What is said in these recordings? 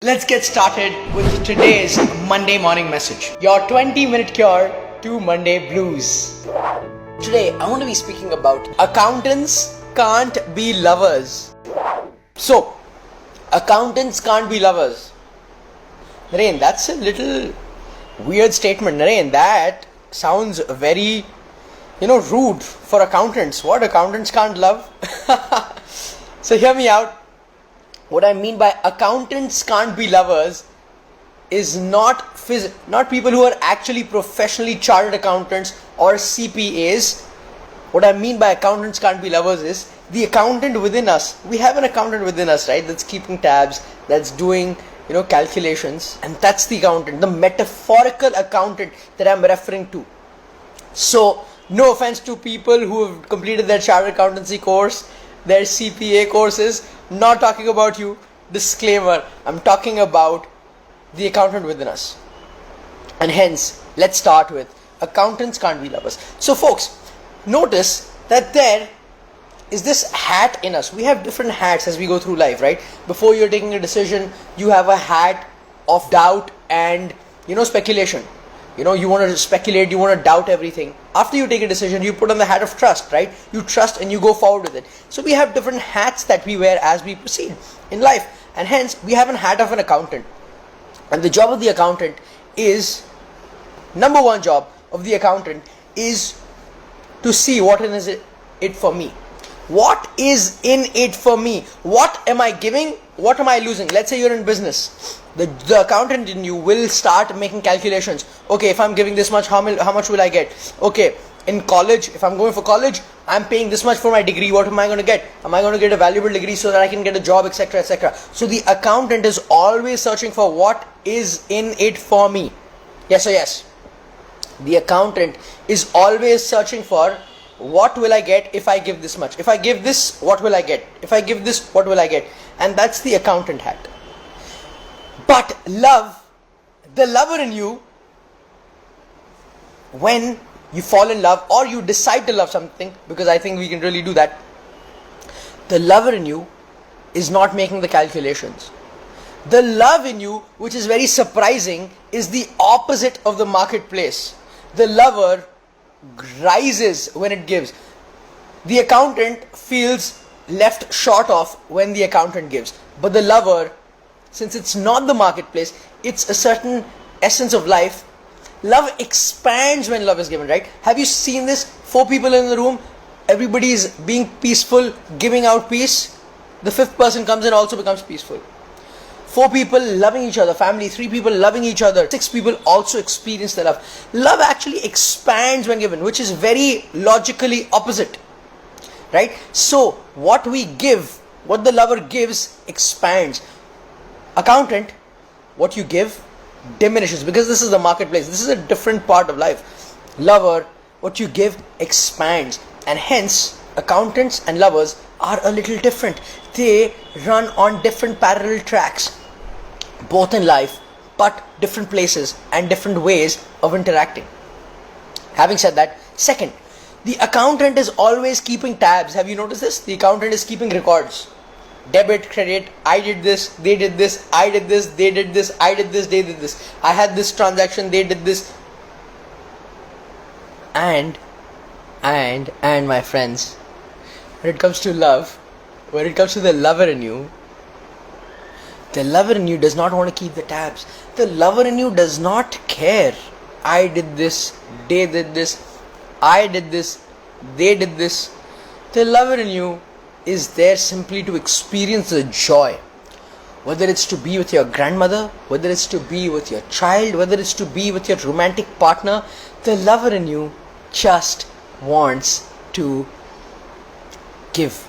Let's get started with today's Monday morning message. Your 20-minute cure to Monday blues. Today, I want to be speaking about accountants can't be lovers. So, accountants can't be lovers. Naren, that's a little weird statement. Naren, that sounds very, rude for accountants. What? Accountants can't love? So, hear me out. What I mean by accountants can't be lovers is not people who are actually professionally chartered accountants or CPAs. What I mean by accountants can't be lovers is the accountant within us. We have an accountant within us, right? That's keeping tabs, that's doing, calculations. And that's the accountant, the metaphorical accountant that I'm referring to. So, no offense to people who have completed their chartered accountancy course, their CPA courses. Not talking about you. Disclaimer, I'm talking about the accountant within us. And hence, let's start with accountants can't be lovers. So folks, notice that there is this hat in us. We have different hats as we go through life, right? Before you're taking a decision, you have a hat of doubt and, speculation. You want to speculate, you want to doubt everything. After you take a decision, you put on the hat of trust, right? You trust and you go forward with it. So we have different hats that we wear as we proceed in life. And hence, we have a hat of an accountant. And the job of the accountant is, number one job of the accountant is to see what is it for me. What is in it for me? What am I giving? What am I losing? Let's say you're in business. The accountant in you will start making calculations. Okay, if I'm giving this much, how much will I get? Okay, in college, if I'm going for college, I'm paying this much for my degree. What am I going to get? Am I going to get a valuable degree so that I can get a job, etc., etc.? So the accountant is always searching for what is in it for me. Yes or yes? The accountant is always searching for what will I get if I give this much? If I give this, what will I get? If I give this, what will I get? And that's the accountant hat. But love, the lover in you, when you fall in love or you decide to love something, because I think we can really do that, the lover in you is not making the calculations. The love in you, which is very surprising, is the opposite of the marketplace. The lover rises when it gives. The accountant feels left short of when the accountant gives. But the lover, since it's not the marketplace, it's a certain essence of life. Love expands when love is given, right? Have you seen this? 4 people in the room, everybody is being peaceful, giving out peace. The 5th person comes in, also becomes peaceful. 4 people loving each other, family, 3 people loving each other, 6 people also experience the love. Love actually expands when given, which is very logically opposite, right? So what we give, what the lover gives, expands. Accountant, what you give diminishes, because this is the marketplace. This is a different part of life. Lover, what you give expands, and hence accountants and lovers are a little different. They run on different parallel tracks, both in life, but different places and different ways of interacting. Having said that, second, the accountant is always keeping tabs. Have you noticed this? The accountant is keeping records. Debit, credit, I did this, they did this, I did this, they did this, I did this, they did this. I had this transaction, they did this. And my friends, when it comes to love, when it comes to the lover in you, the lover in you does not want to keep the tabs. The lover in you does not care. I did this, they did this, I did this, they did this. The lover in you is there simply to experience the joy. Whether it's to be with your grandmother, whether it's to be with your child, whether it's to be with your romantic partner, the lover in you just wants to give.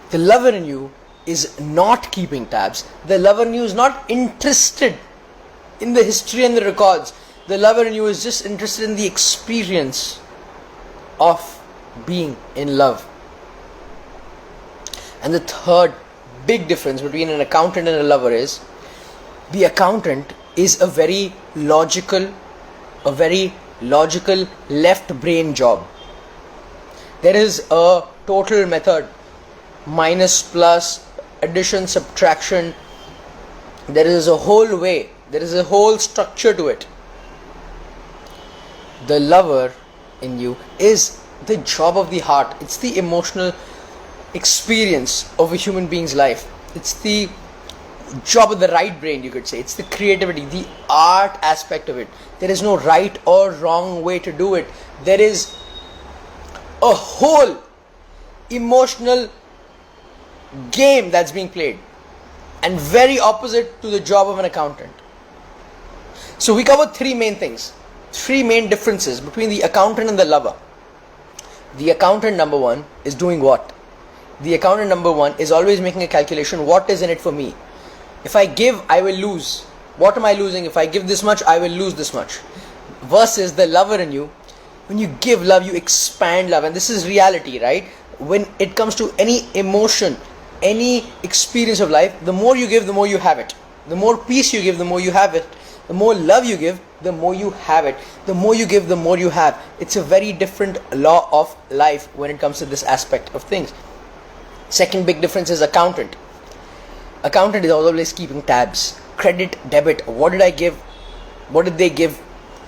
The lover in you is not keeping tabs. The lover in you is not interested in the history and the records. The lover in you is just interested in the experience of being in love. And the third big difference between an accountant and a lover is the accountant is a very logical left brain job. There is a total method, minus, plus, addition, subtraction, There is a whole way, there is a whole structure to it. The lover in you is the job of the heart. It's the emotional experience of a human being's life. It's the job of the right brain, you could say. It's the creativity, the art aspect of it. There is no right or wrong way to do it. There is a whole emotional game that's being played, and very opposite to the job of an accountant. So we covered three main things, three main differences between the accountant and the lover. The accountant, number one, is doing what? The accountant, number one, is always making a calculation. What is in it for me? If I give, I will lose. What am I losing? If I give this much, I will lose this much. Versus the lover in you, when you give love, you expand love. And this is reality, right? When it comes to any emotion, any experience of life, the more you give, the more you have it. The more peace you give, the more you have it. The more love you give, the more you have it. The more you give, the more you have. It's a very different law of life when it comes to this aspect of things. Second big difference is accountant. Accountant is always keeping tabs. Credit, debit, what did I give? What did they give?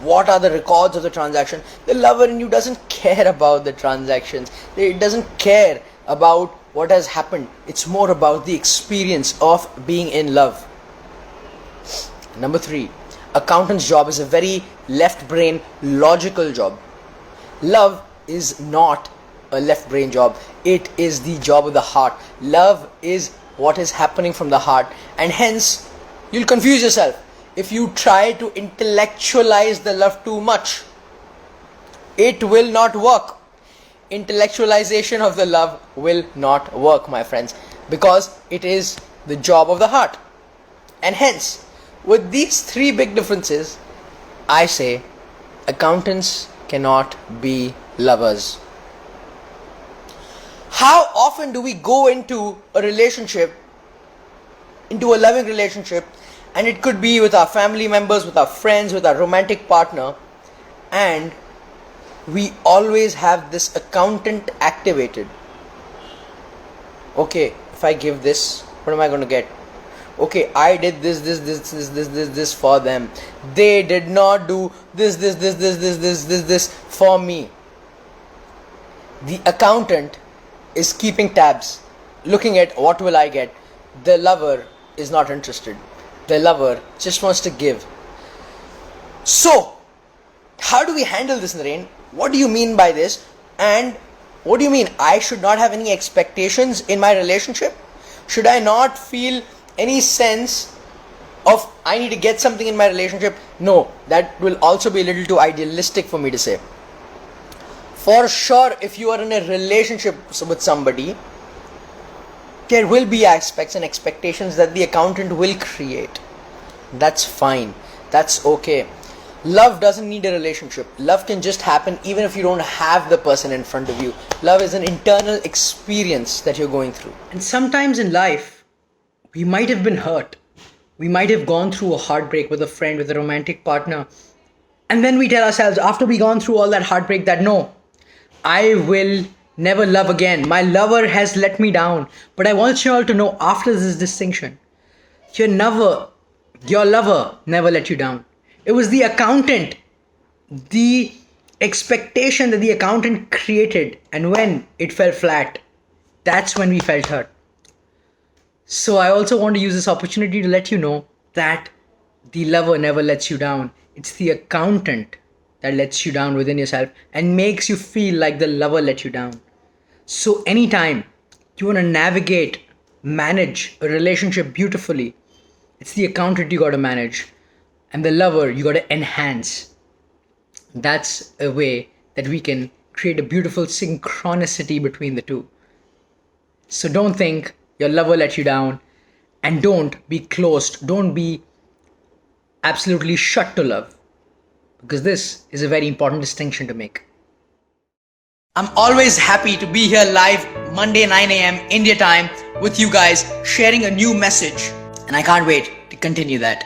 What are the records of the transaction? The lover in you doesn't care about the transactions. It doesn't care about what has happened. It's more about the experience of being in love. Number three, accountant's job is a very left brain logical job. Love is not a left brain job. It is the job of the heart. Love is what is happening from the heart, and hence you'll confuse yourself if you try to intellectualize the love too much. It will not work. Intellectualization of the love will not work, my friends, because it is the job of the heart. And hence, with these three big differences, I say accountants cannot be lovers. How often do we go into a relationship, into a loving relationship, and it could be with our family members, with our friends, with our romantic partner, and we always have this accountant activated. Okay, if I give this, what am I going to get? Okay, I did this for them. They did not do this for me. The accountant is keeping tabs, looking at what will I get. The lover is not interested. The lover just wants to give. So, how do we handle this, Naren? What do you mean by this? And what do you mean I should not have any expectations in my relationship? Should I not feel any sense of I need to get something in my relationship? No, that will also be a little too idealistic for me to say. For sure, if you are in a relationship with somebody, there will be aspects and expectations that the accountant will create. That's fine. That's okay. Love doesn't need a relationship. Love can just happen even if you don't have the person in front of you. Love is an internal experience that you're going through. And sometimes in life, we might have been hurt. We might have gone through a heartbreak with a friend, with a romantic partner. And then we tell ourselves, after we've gone through all that heartbreak, that no, I will never love again. My lover has let me down. But I want you all to know, after this distinction, your lover never let you down. It was the accountant, the expectation that the accountant created, and when it fell flat, that's when we felt hurt. So I also want to use this opportunity to let you know that the lover never lets you down. It's the accountant that lets you down within yourself and makes you feel like the lover let you down. So anytime you want to navigate, manage a relationship beautifully, it's the accountant you got to manage, and the lover you got to enhance. That's a way that we can create a beautiful synchronicity between the two. So don't think your lover let you down, and don't be closed. Don't be absolutely shut to love, because this is a very important distinction to make. I'm always happy to be here live Monday 9 a.m. India time with you guys, sharing a new message, and I can't wait to continue that.